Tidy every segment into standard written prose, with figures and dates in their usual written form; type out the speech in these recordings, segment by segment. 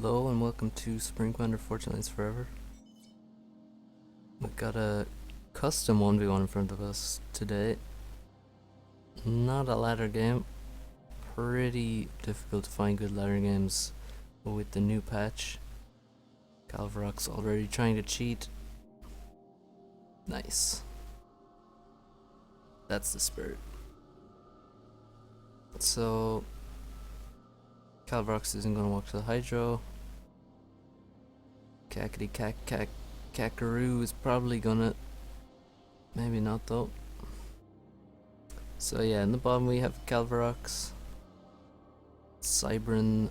Hello and welcome to Spring Commander Fortnite's Forever. We've got a custom 1v1 in front of us today. Not a ladder game. Pretty difficult to find good ladder games with the new patch. Kalvirox already trying to cheat. Nice. That's the spirit. So Kalvirox isn't going to walk to the Hydro. Cackety Cackaroo is probably gonna, maybe not though. So yeah, in the bottom we have Kalvirox, Cybran,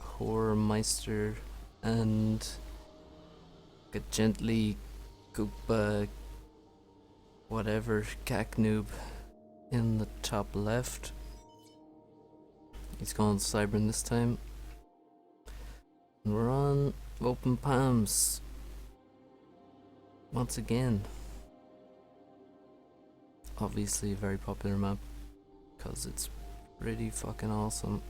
Horrormeister, and a gently Koopa whatever Cacknoob in the top left. He's going Cybran this time. And we're on Open Palms once again. Obviously a very popular map because it's pretty fucking awesome,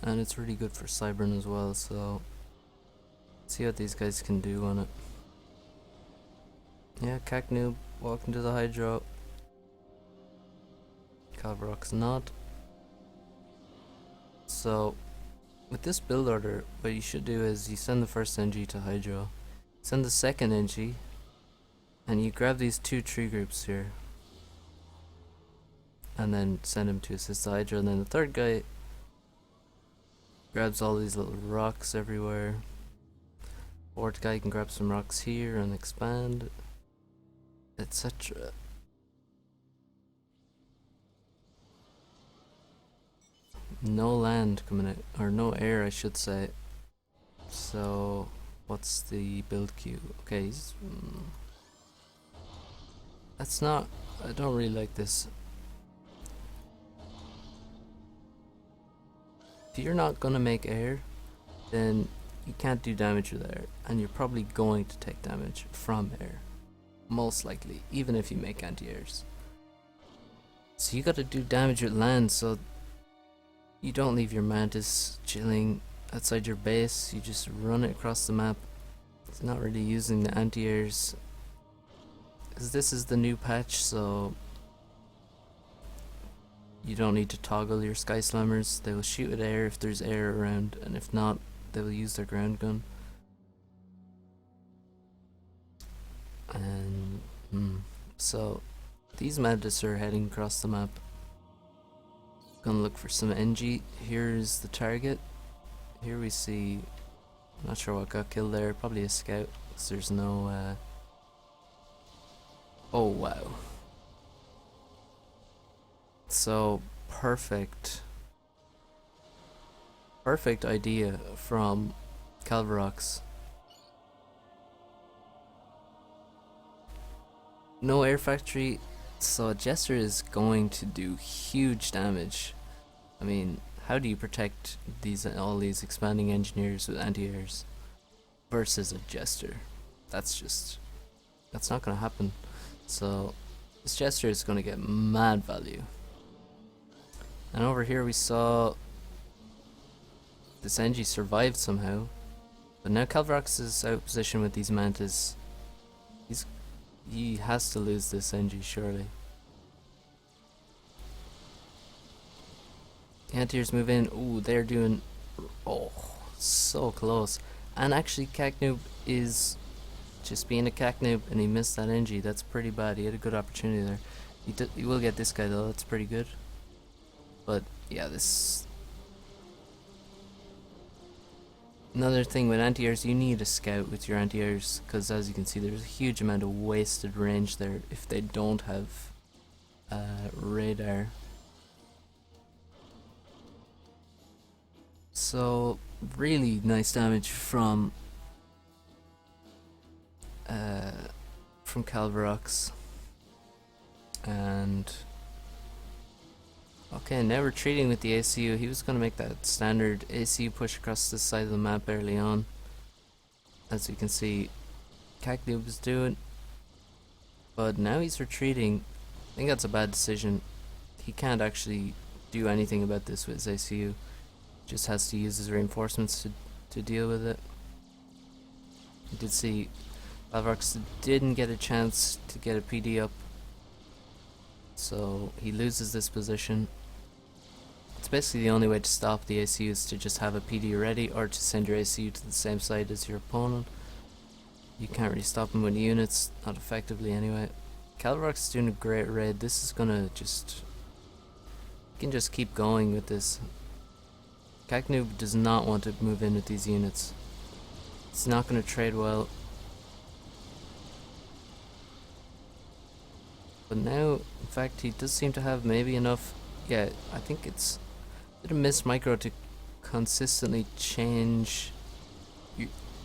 and it's really good for Cybran as well, so let's see what these guys can do on it. Yeah, Cacknoob walking to the Hydro. Kalvirox not. So with this build order, what you should do is you send the first NG to Hydro, send the second NG, and you grab these two tree groups here, and then send him to assist the Hydro, and then the third guy grabs all these little rocks everywhere. Fourth guy can grab some rocks here and expand, etc. No land coming out, or no air I should say. So what's the build queue? Okay, that's not, I don't really like this. If you're not gonna make air, then you can't do damage with air, and you're probably going to take damage from air, most likely, even if you make anti-airs. So you gotta do damage with land, so you don't leave your mantis chilling outside your base, you just run it across the map. It's not really using the anti-airs, because this is the new patch, so you don't need to toggle your Sky Slammers. They will shoot at air if there's air around, and if not, they will use their ground gun. And so these mantis are heading across the map. Gonna look for some NG. Here's the target. Here we see, I'm not sure what got killed there, probably a scout, because there's no oh wow. So perfect idea from Kalvirox. No air factory, so a Jester is going to do huge damage. I mean, how do you protect all these expanding engineers with anti-airs versus a Jester? That's not gonna happen. So this Jester is gonna get mad value. And over here we saw this NG survived somehow, but now Kalvirox is out of position with these mantis. He has to lose this NG surely. Anti-airs move in. Ooh, they're doing, oh, so close. And actually Cacknoob is just being a Cacknoob, and he missed that NG. That's pretty bad. He had a good opportunity there. He will get this guy though. That's pretty good. But yeah, this, another thing with anti-airs, you need a scout with your anti-airs, because as you can see there's a huge amount of wasted range there if they don't have radar. So really nice damage from Kalvirox. And okay, now retreating with the ACU. He was going to make that standard ACU push across this side of the map early on. As you can see, Cacknoob is doing. But now he's retreating. I think that's a bad decision. He can't actually do anything about this with his ACU. Just has to use his reinforcements to deal with it. You did see kalvirox didn't get a chance to get a PD up, so he loses this position. It's basically the only way to stop the ACU is to just have a PD ready, or to send your ACU to the same side as your opponent. You can't really stop him with units, not effectively anyway. kalvirox is doing a great raid. This is gonna just... you can just keep going with this. Kaknoob does not want to move in with these units. It's not gonna trade well. But now, in fact, he does seem to have maybe enough... yeah, I think it's a bit of missed micro to consistently change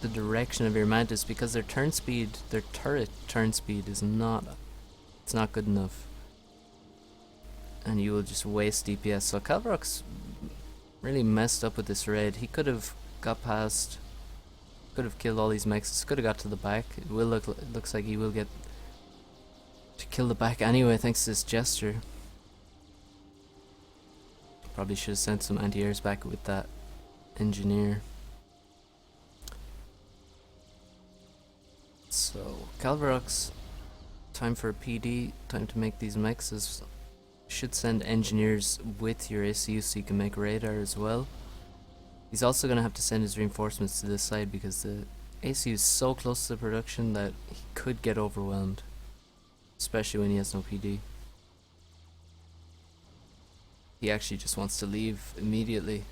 the direction of your mantis, because their turn speed, their turret turn speed is not... it's not good enough. And you will just waste DPS. So kalvirox really messed up with this raid. He could have got past, could have killed all these mechs, could have got to the back. It will look, it looks like he will get to kill the back anyway thanks to this gesture. Probably should have sent some anti-airs back with that engineer. So kalvirox, time for a PD, time to make these mechs. Should send engineers with your ACU so you can make radar as well. He's also going to have to send his reinforcements to this side because the ACU is so close to the production that he could get overwhelmed, especially when he has no PD. He actually just wants to leave immediately.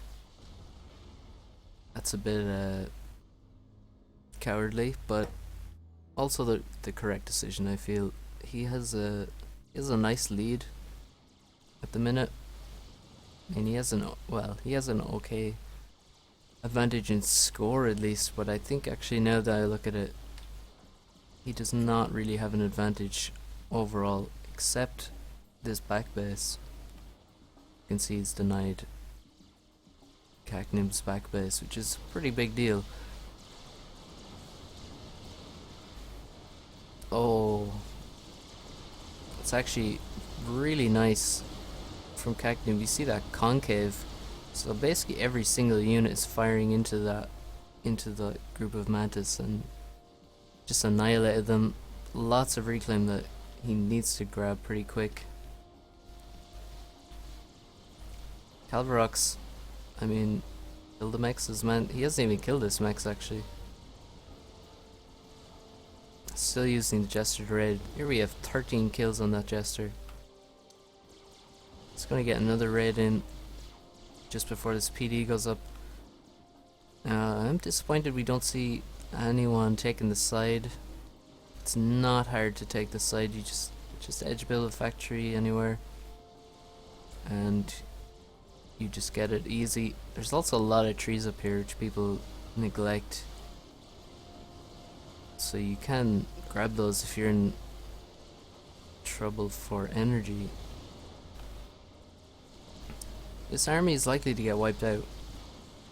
That's a bit cowardly, but also the correct decision, I feel. He has a nice lead at the minute. I mean, he has an okay advantage in score at least, but I think actually now that I look at it, he does not really have an advantage overall, except this back base. You can see he's denied Kaknoob's back base, which is a pretty big deal. Oh, it's actually really nice from Kaknoob. You see that concave, so basically every single unit is firing into the group of mantis and just annihilated them. Lots of reclaim that he needs to grab pretty quick. kalvirox, I mean, killed the mechs, man. He hasn't even killed this mechs actually. Still using the jester to raid. Here we have 13 kills on that jester. It's gonna get another raid in just before this PD goes up. I'm disappointed we don't see anyone taking the side. It's not hard to take the side. You just edge build a factory anywhere and you just get it easy. There's also a lot of trees up here which people neglect, so you can grab those if you're in trouble for energy. This army is likely to get wiped out.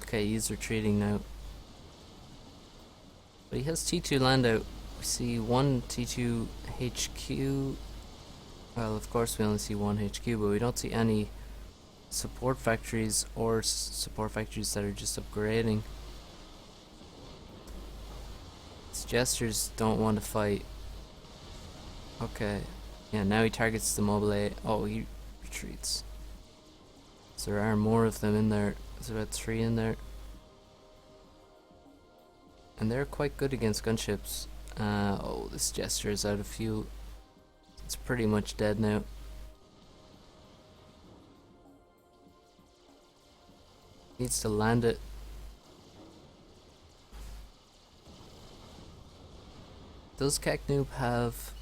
Okay, he's retreating now, but he has T2 land out. We see one T2 HQ. Well, of course we only see one HQ, but we don't see any support factories or support factories that are just upgrading. These jesters don't want to fight. Okay, yeah, now he targets the mobile A. Oh, he retreats. So there are more of them in there. There's about 3 in there, and they're quite good against gunships. Oh, this jester is out of fuel. It's pretty much dead now. Needs to land it. Does Kaknoob have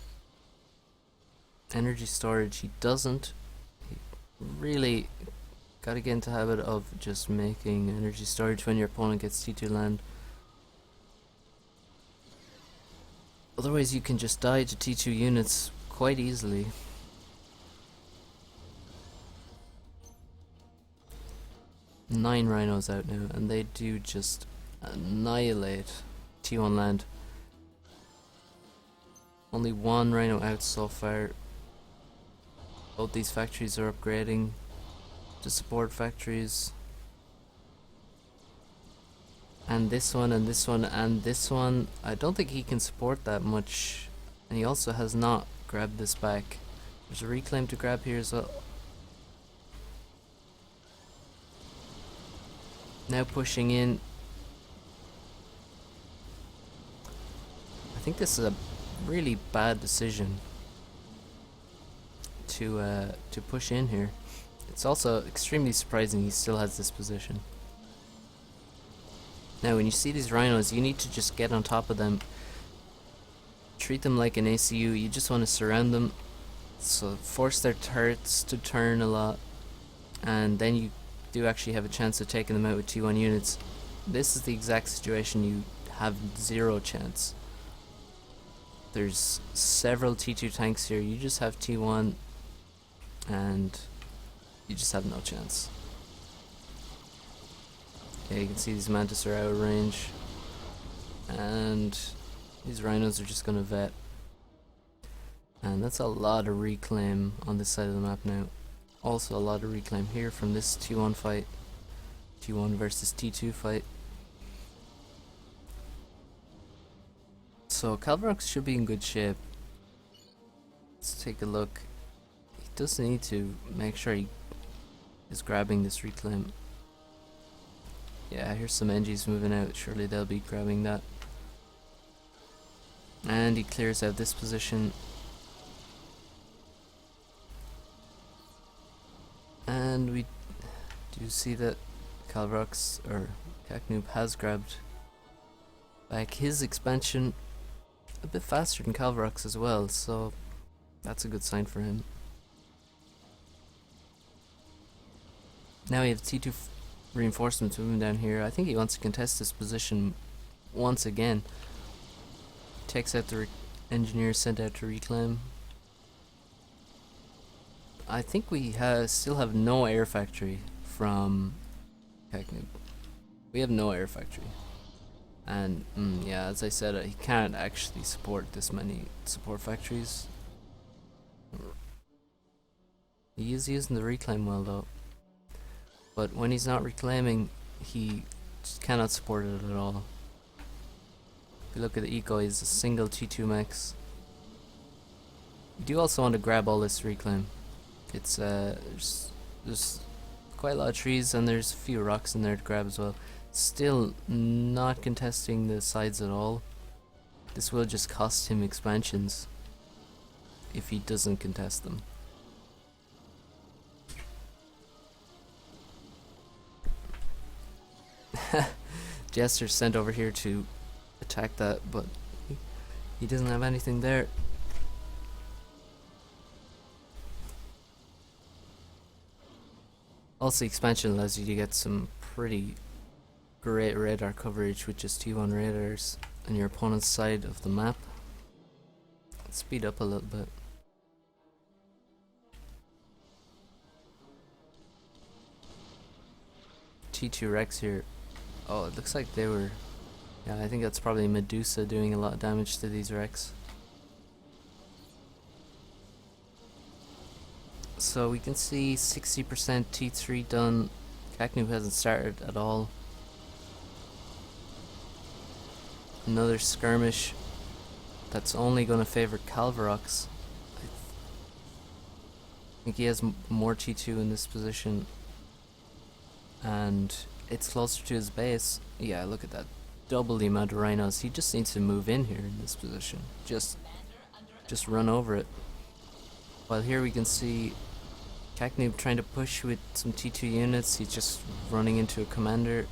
energy storage? He doesn't. He really gotta get into the habit of just making energy storage when your opponent gets T2 land. Otherwise you can just die to T2 units quite easily. Nine rhinos out now, and they do just annihilate T1 land. Only 1 rhino out so far. Both these factories are upgrading to support factories. And this one, and this one, and this one. I don't think he can support that much. And he also has not grabbed this back. There's a reclaim to grab here as well. Now pushing in. I think this is a really bad decision to push in here. It's also extremely surprising he still has this position. Now when you see these rhinos, you need to just get on top of them. Treat them like an ACU. You just want to surround them, so force their turrets to turn a lot, and then you do actually have a chance of taking them out with T1 units. This is the exact situation you have zero chance. There's several T2 tanks here. You just have T1 and you just have no chance. Yeah, you can see these mantis are out of range, and these rhinos are just gonna vet. And that's a lot of reclaim on this side of the map now. Also a lot of reclaim here from this T1 fight. T1 versus T2 fight. So Kalvirox should be in good shape. Let's take a look. He does need to make sure he is grabbing this reclaim. Yeah, here's some NGs moving out. Surely they'll be grabbing that. And he clears out this position. And we do see that Kalvirox, or Kaknoob, has grabbed back his expansion a bit faster than Kalvirox as well, so that's a good sign for him. Now we have T2 reinforcements moving down here. I think he wants to contest this position once again. Takes out the engineers sent out to reclaim. I think we still have no air factory from Kaknoob. We have no air factory. And yeah, as I said, he can't actually support this many support factories. He is using the reclaim well though. But when he's not reclaiming, he just cannot support it at all. If you look at the eco, he's a single T2 max. You do also want to grab all this reclaim. It's there's quite a lot of trees and there's a few rocks in there to grab as well. Still not contesting the sides at all. This will just cost him expansions if he doesn't contest them. Jester's sent over here to attack that, but he doesn't have anything there. Also, expansion allows you to get some pretty great radar coverage with just T1 radars on your opponent's side of the map. Let's speed up a little bit. T2 Rex here. Oh, it looks like they were... Yeah, I think that's probably Medusa doing a lot of damage to these Rex. So we can see 60% T3 done. Kaknoob hasn't started at all. Another skirmish that's only going to favor Kalvirox. I think he has more T2 in this position, and it's closer to his base. Yeah, look at that. Double the amount of rhinos. He just needs to move in here in this position. Just run over it. While here we can see Kaknoob trying to push with some T2 units. He's just running into a commander,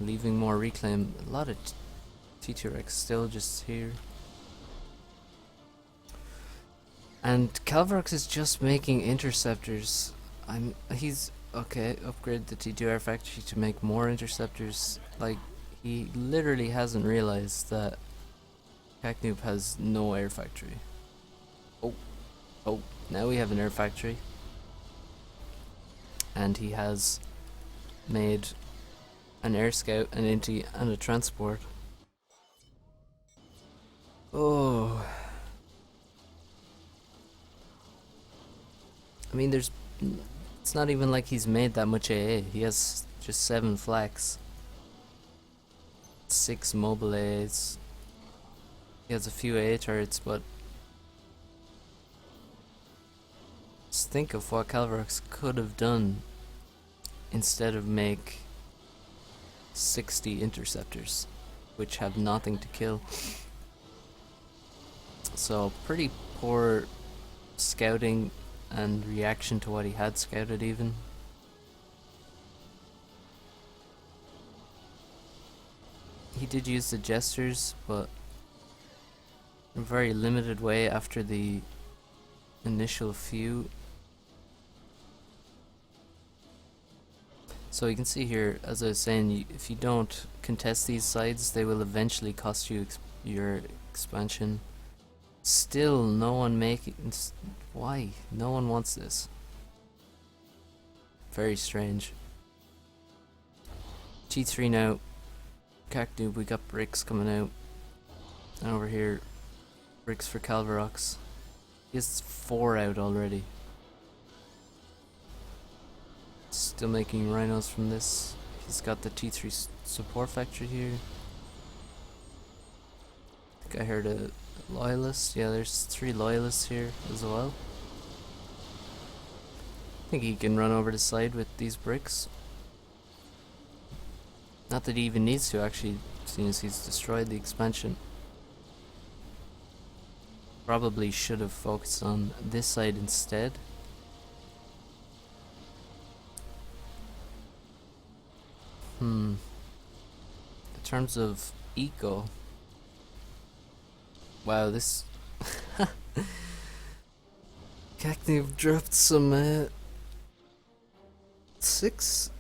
leaving more reclaim. A lot of T2 Rex still just here. And Kalvirox is just making interceptors. He's okay, upgrade the T2 air factory to make more interceptors. Like, he literally hasn't realized that Kaknoob has no air factory. Oh, now we have an air factory. And he has made an air scout, an inti, and a transport. Oh. I mean, it's not even like he's made that much AA. He has just 7 flax, 6 mobile aids. He has a few A turrets, but just think of what Kalvirox could have done instead of make 60 interceptors, which have nothing to kill. So pretty poor scouting and reaction to what he had scouted even. He did use the jesters, but in a very limited way after the initial few. So you can see here, as I was saying, if you don't contest these sides, they will eventually cost you your expansion. Still, no one making... Why? No one wants this. Very strange. T3 now. Cactus, we got bricks coming out. And over here, bricks for Kalvirox. He has 4 out already. Still making rhinos from this. He's got the T3 support factory here. I think I heard a loyalist. Yeah, there's 3 loyalists here as well. I think he can run over the side with these bricks. Not that he even needs to, actually, seeing as he's destroyed the expansion. Probably should have focused on this side instead. In terms of eco, wow, this Cactus dropped some 6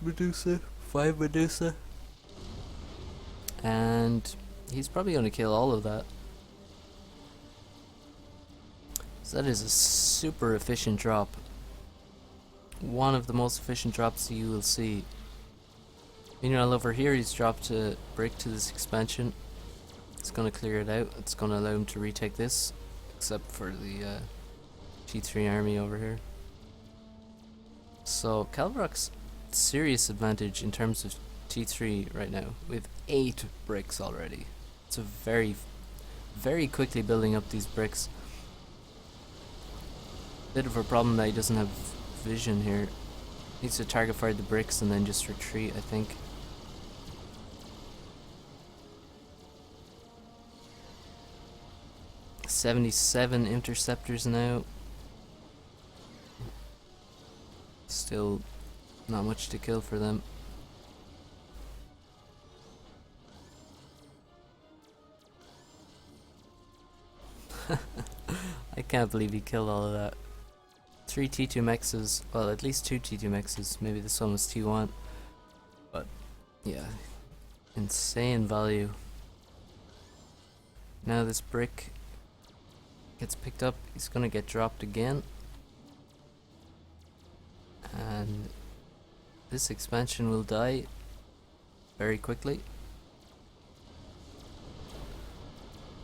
Medusa, 5 Medusa, and he's probably going to kill all of that. So that is a super efficient drop. One of the most efficient drops you will see. Meanwhile, over here he's dropped a brick to this expansion. It's going to clear it out. It's going to allow him to retake this, except for the G3 army over here. So Kalvirox, serious advantage in terms of T3 right now, with 8 bricks already. It's a very quickly building up these bricks. Bit of a problem that he doesn't have vision here. Needs to target fire the bricks and then just retreat, I think. "77 interceptors now. Still not much to kill for them. I can't believe he killed all of that. 3 T2 mexes, well, at least 2 T2 mexes. Maybe this one was T1, but yeah, insane value. Now this brick gets picked up, he's gonna get dropped again, and this expansion will die very quickly.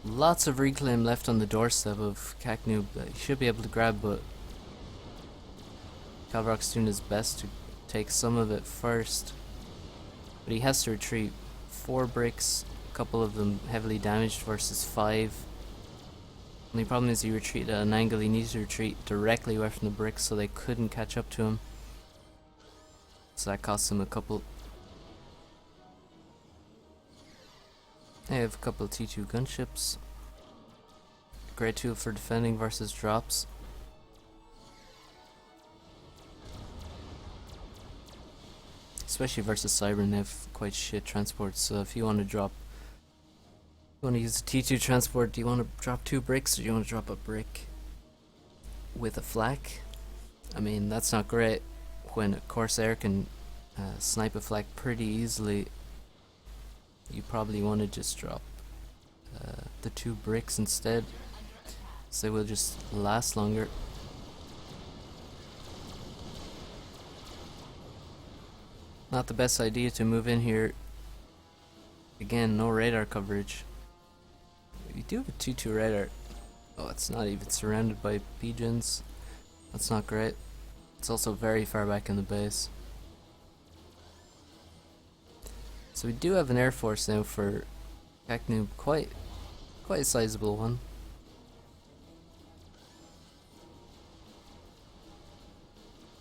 Lots of reclaim left on the doorstep of Cacnoob that he should be able to grab, but Kalvirox doing his best to take some of it first. But he has to retreat. 4 bricks, a couple of them heavily damaged versus 5. Only problem is he retreated at an angle. He needs to retreat directly away from the bricks so they couldn't catch up to him. So that cost him a couple. I have a couple of T2 gunships. Great tool for defending versus drops. Especially versus Cybern, they have quite shit transports, so if you want to drop... You want to use a T2 transport, do you want to drop 2 bricks or do you want to drop a brick with a flak? I mean, that's not great when a Corsair can snipe a flak pretty easily. You probably want to just drop the 2 bricks instead, so they will just last longer. Not the best idea to move in here. Again, no radar coverage. You do have a 2-2 radar. Oh, it's not even surrounded by pigeons. That's not great. It's also very far back in the base. So we do have an air force now for Kaknoob, quite a sizable one.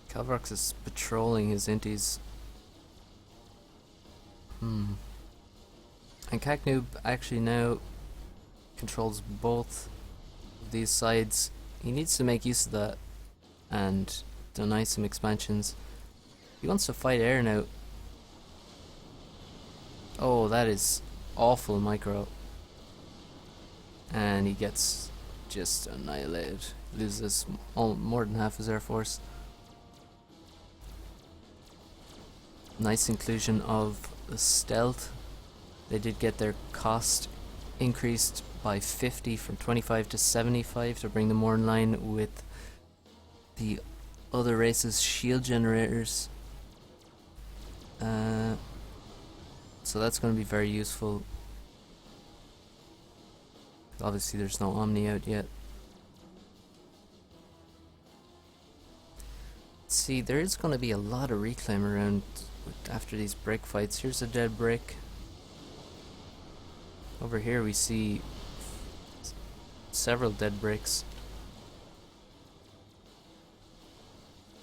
Kalvirox is patrolling his inties. And Kaknoob actually now controls both of these sides. He needs to make use of that and deny some expansions. He wants to fight air now. Oh, that is awful micro. And he gets just annihilated. Loses more than half his air force. Nice inclusion of the stealth. They did get their cost increased by 50 from 25 to 75 to bring them more in line with the other races' shield generators. So that's going to be very useful. Obviously there's no Omni out yet. See, there is going to be a lot of reclaim around after these brick fights. Here's a dead brick. Over here we see several dead bricks.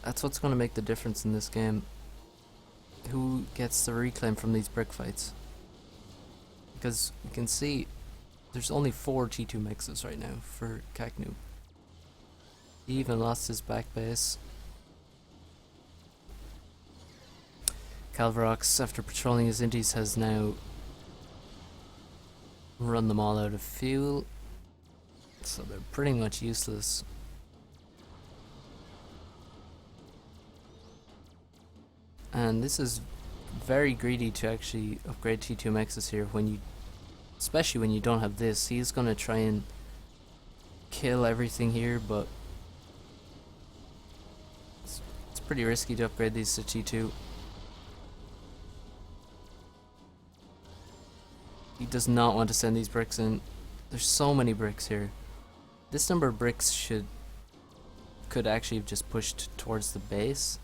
That's what's going to make the difference in this game. Who gets the reclaim from these brick fights? Because you can see there's only 4 T2 mexes right now for Kaknoob. He even lost his back base. Kalvirox, after patrolling his inties, has now run them all out of fuel, so they're pretty much useless. And this is very greedy to actually upgrade T2 mexes here when you, especially when you don't have this. He's gonna try and kill everything here, but it's pretty risky to upgrade these to T2. He does not want to send these bricks in. There's so many bricks here. This number of bricks could actually have just pushed towards the base.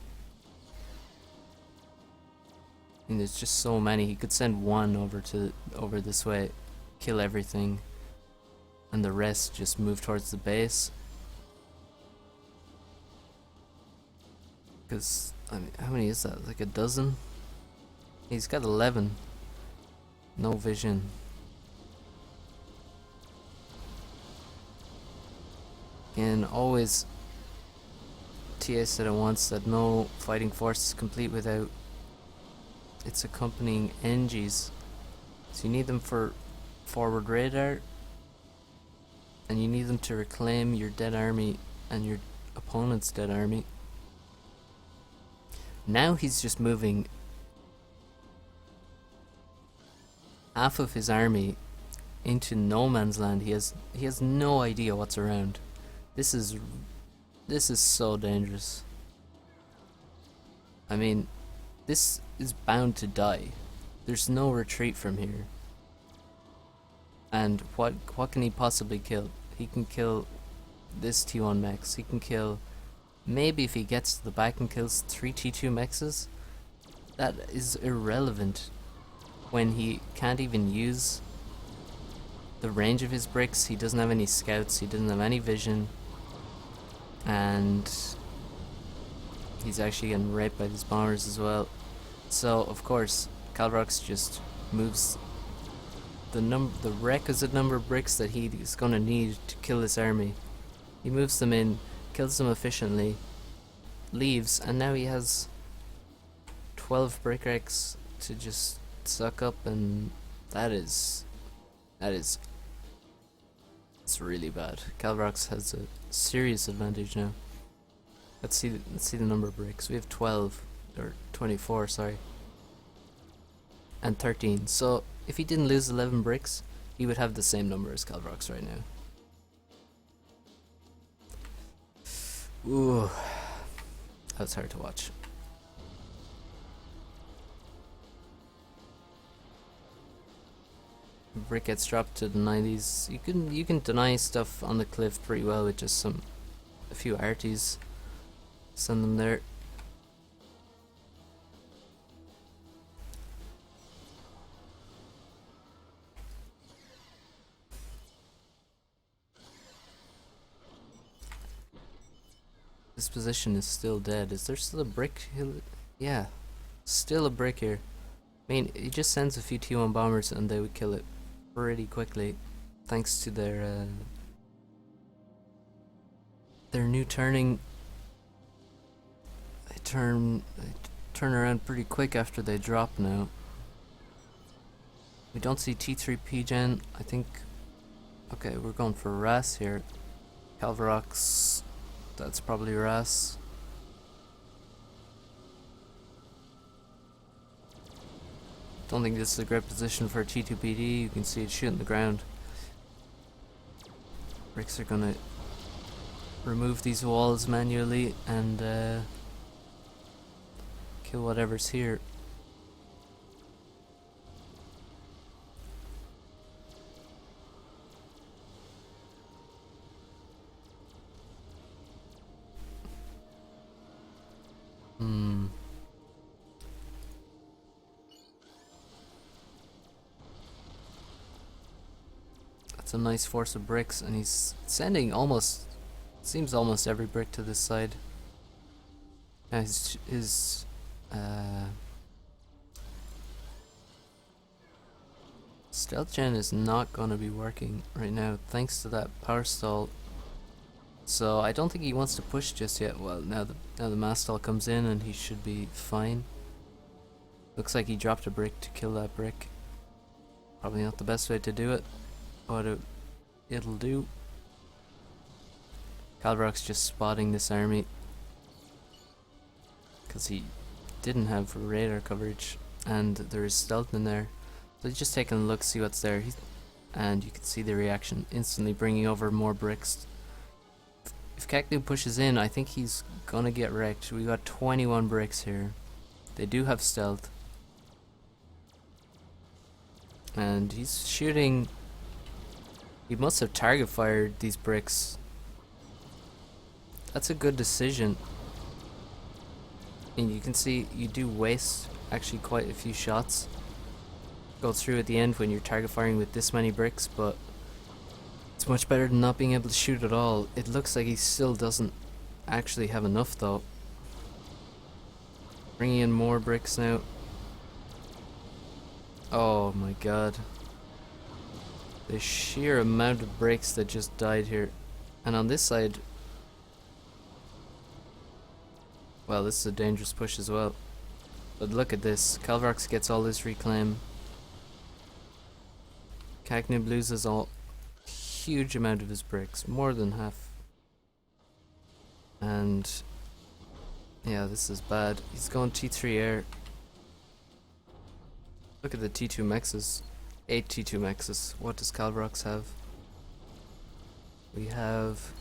I mean, there's just so many. He could send one over this way, kill everything, and the rest just move towards the base. Because, I mean, how many is that? Like a dozen? He's got 11. No vision. And always, TA said it once that no fighting force is complete without its accompanying NGs. So you need them for forward radar, and you need them to reclaim your dead army and your opponent's dead army. Now he's just moving half of his army into no man's land. He has no idea what's around. This is so dangerous. I mean, this is bound to die. There's no retreat from here. And what can he possibly kill? He can kill this T1 mex. He can kill, maybe if he gets to the back and kills 3 T2 mexes. That is irrelevant when he can't even use the range of his bricks. He doesn't have any scouts, he doesn't have any vision, and he's actually getting raped by these bombers as well. So of course Kalvirox just moves the requisite number of bricks that he is going to need to kill this army. He moves them in, kills them efficiently, leaves, and now he has 12 brick wrecks to just suck up, and it's really bad. Kalvirox has a serious advantage now. Let's see the number of bricks. We have 12 or 24, sorry, and 13. So if he didn't lose 11 bricks, he would have the same number as Kalvirox right now. Ooh, that was hard to watch. Brick gets dropped to the 90s. You can deny stuff on the cliff pretty well with just a few arties. Send them there. This position is still dead. Is there still a brick? Yeah, still a brick here. I mean, he just sends a few T1 bombers and they would kill it pretty quickly, thanks to their new turning. They turn around pretty quick after they drop now. We don't see T3 P-Gen. I think. Okay, we're going for Ras here. Kalvirox. That's probably Ras. Don't think this is a great position for a T2PD. You can see it shooting the ground. Bricks are gonna remove these walls manually and kill whatever's here. That's a nice force of bricks, and he's sending seems almost every brick to this side. Yeah, his stealth gen is not gonna be working right now thanks to that power stall. So I don't think he wants to push just yet. Well, now the mass stall comes in and he should be fine. Looks like he dropped a brick to kill that brick. Probably not the best way to do it, but it'll do. Kalvirox just spotting this army because he didn't have radar coverage and there is stealth in there. So he's just taking a look, see what's there, and you can see the reaction, instantly bringing over more bricks. If Cacnu pushes in, I think he's gonna get wrecked. We got 21 bricks here. They do have stealth. And he's shooting. He must have target fired these bricks. That's a good decision. And you can see you do waste actually quite a few shots. Go through at the end when you're target firing with this many bricks, but it's much better than not being able to shoot at all. It looks like he still doesn't actually have enough though. Bringing in more bricks now. Oh my god. The sheer amount of bricks that just died here. And on this side, well, this is a dangerous push as well. But look at this. Kalvirox gets all this reclaim. Cacnib loses a huge amount of his bricks, more than half. And yeah, this is bad. He's going T3 air. Look at the T2 mexes. 8 T2 mexes. What does Kalvirox have? We have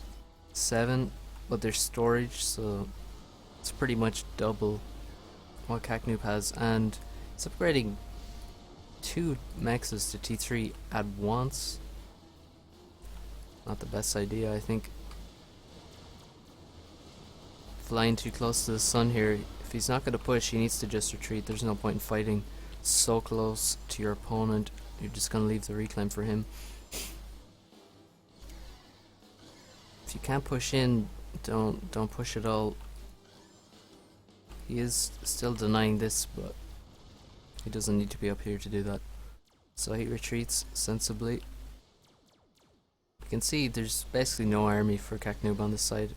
7, but there's storage, so it's pretty much double what Cacnoob has, and it's upgrading 2 mexes to T3 at once. Not the best idea, I think. Flying too close to the sun here. If he's not going to push, he needs to just retreat. There's no point in fighting so close to your opponent. You're just going to leave the reclaim for him. If you can't push in, don't push at all. He is still denying this, but he doesn't need to be up here to do that. So he retreats sensibly. You can see there's basically no army for Cacnoob on this side.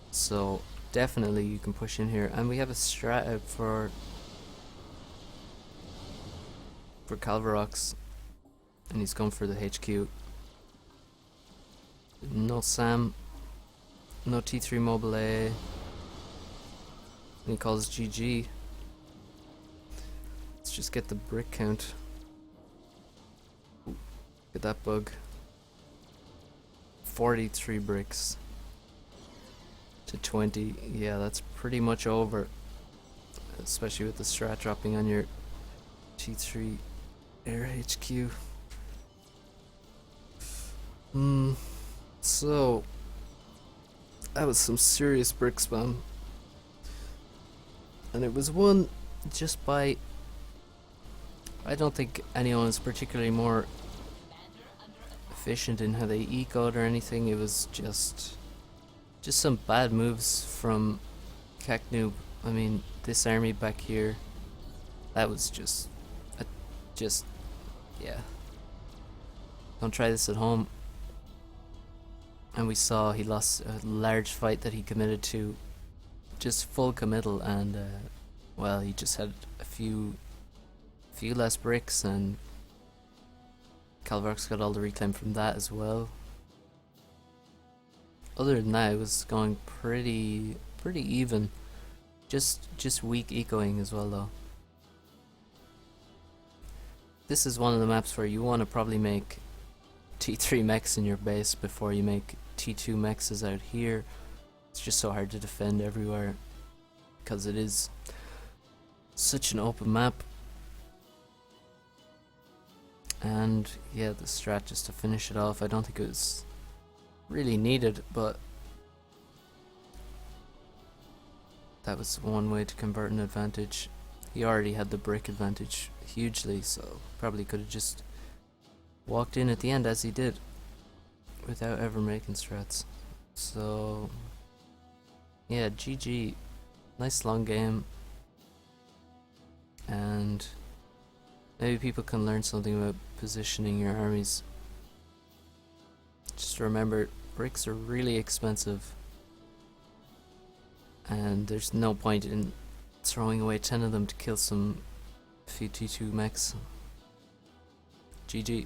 So definitely you can push in here. And we have a strat out for Kalvirox. And he's going for the HQ. No SAM. No T3 Mobile A. And he calls GG. Let's just get the brick count. Ooh, get that bug. 43 bricks to 20. Yeah, that's pretty much over. Especially with the strat dropping on your T3 Air HQ. So that was some serious brick spam. And it was won just by, I don't think anyone is particularly more efficient in how they ecoed or anything. It was just Just some bad moves from Noob. I mean, this army back here, that was a, just, yeah. Don't try this at home. And we saw he lost a large fight that he committed to, just full committal, and well, he just had a few less bricks, and Kalvirox got all the reclaim from that as well. Other than that, it was going pretty even. Just weak ecoing as well though. This is one of the maps where you want to probably make T3 mechs in your base before you make T2 mechs out here. It's just so hard to defend everywhere because it is such an open map. And yeah, the strat just to finish it off, I don't think it was really needed, but that was one way to convert an advantage. He already had the brick advantage hugely, so probably could have just walked in at the end as he did without ever making strats. So yeah, GG. Nice long game, and maybe people can learn something about positioning your armies. Just remember, bricks are really expensive, and there's no point in throwing away 10 of them to kill some few T2 mechs. GG.